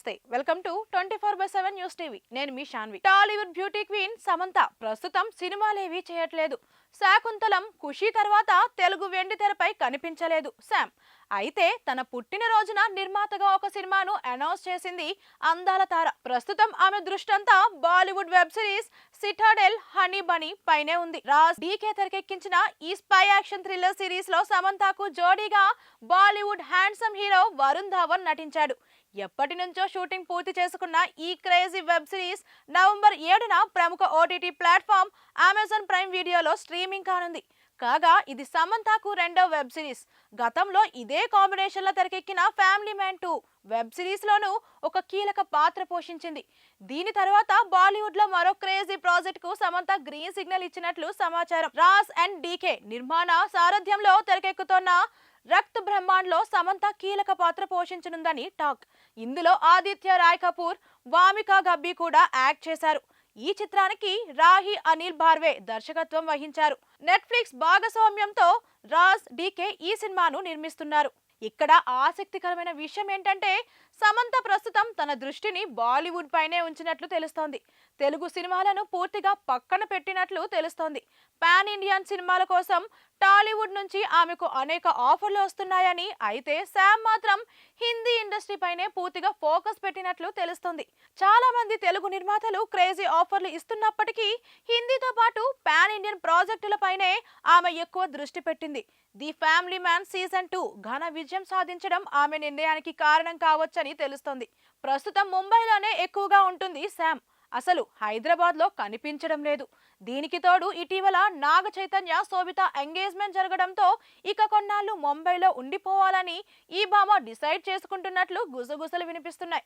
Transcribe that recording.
నమస్తే welcome to 24/7 news TV నేను మీ Shanvi Tollywood beauty queen Samantha ప్రస్తుతం సినిమాలేవీ చేయట్లేదు శాకుంతలం ఖుషి తర్వాత తెలుగు వెండి తెరపై కనిపించలేదు శామ్ అయితే తన పుట్టిన రోజున నిర్మాతగా ఒక సినిమాను అనౌన్స్ చేసింది అందాల తార ప్రస్తుతం ఆమె దృష్టంతా Bollywood web series Citadel Honey Bunny పైనే ఉంది రాజ్ డీకే తెరకెక్కించిన ఈ స్పై యాక్షన్ థ్రిల్లర్ సిరీస్ లో సమంతకు జోడీగా బాలీవుడ్ హ్యాండ్సమ్ హీరో వరుణ్ ధావన్ నటించాడు ఎప్పటి నుంచో షూటింగ్ పూర్తి చేసుకున్న ఈ క్రేజీ వెబ్ సిరీస్ నవంబర్ 7న ప్రముఖ ఓటీటీ ప్లాట్ఫామ్ అమెజాన్ ప్రైమ్ వీడియోలో స్ట్రీమింగ్ కానుంది కాగా ఇది సమంతకు రెండో వెబ్ సిరీస్ గతంలో ఇదే కాంబినేషన్లో తెరకెక్కిన ఫ్యామిలీ మ్యాన్ 2 వెబ్ సిరీస్ లోనూ ఒక కీలక పాత్ర పోషించింది దీని తర్వాత బాలీవుడ్ లో మరో క్రేజీ ప్రాజెక్ట్ కు సమంత గ్రీన్ సిగ్నల్ ఇచ్చినట్లు సమాచారం రాజ్ అండ్ డీకే నిర్మాణ సారథ్యంలో తెరకెక్కుతున్న రక్త్ బ్రహ్మాండ్ లో సమంత కీలక పాత్ర పోషించనుందని టాక్ ఇందులో ఆదిత్య రాయ్ కపూర్ వామికా గబ్బీ కూడా యాక్ట్ చేశారు ఈ చిత్రానికి రాహి అనిల్ బార్వే దర్శకత్వం వహించారు నెట్ఫ్లిక్స్ భాగస్వామ్యంతో రాజ్ డీకే ఈ సినిమాను నిర్మిస్తున్నారు ఇక్కడ ఆసక్తికరమైన విషయం ఏంటంటే సమంత ప్రస్తుతం తన దృష్టిని బాలీవుడ్ పైనే ఉంచినట్లు తెలుస్తోంది తెలుగు సినిమాలను పూర్తిగా పక్కన పెట్టినట్లు తెలుస్తోంది పాన్ ఇండియన్ సినిమాల కోసం టాలీవుడ్ నుంచి ఆమెకు అనేక ఆఫర్లు వస్తున్నాయని అయితే శామ్ మాత్రం హిందీ ఇండస్ట్రీ పైనే పూర్తిగా ఫోకస్ పెట్టినట్లు తెలుస్తోంది చాలా మంది తెలుగు నిర్మాతలు క్రేజీ ఆఫర్లు ఇస్తున్నప్పటికీ హిందీతో పాటు పాన్ ఇండియన్ ప్రాజెక్టులపైనే ఆమె ఎక్కువ దృష్టి పెట్టింది ది ఫ్యామిలీ మ్యాన్ సీజన్ 2 ఘన విజయం సాధించడం ఆమె నిర్ణయానికి కారణం కావచ్చని తెలుస్తోంది ప్రస్తుతం ముంబైలోనే ఎక్కువగా ఉంటుంది శామ్ అసలు హైదరాబాద్ లో కనిపించడం లేదు దీనికి తోడు ఇటీవల నాగ చైతన్య శోభిత ఎంగేజ్మెంట్ జరగడంతో ఇక కొన్నాళ్ళు ముంబైలో ఉండిపోవాలని ఈ భామ డిసైడ్ చేసుకుంటున్నట్లు గుసగుసలు వినిపిస్తున్నాయి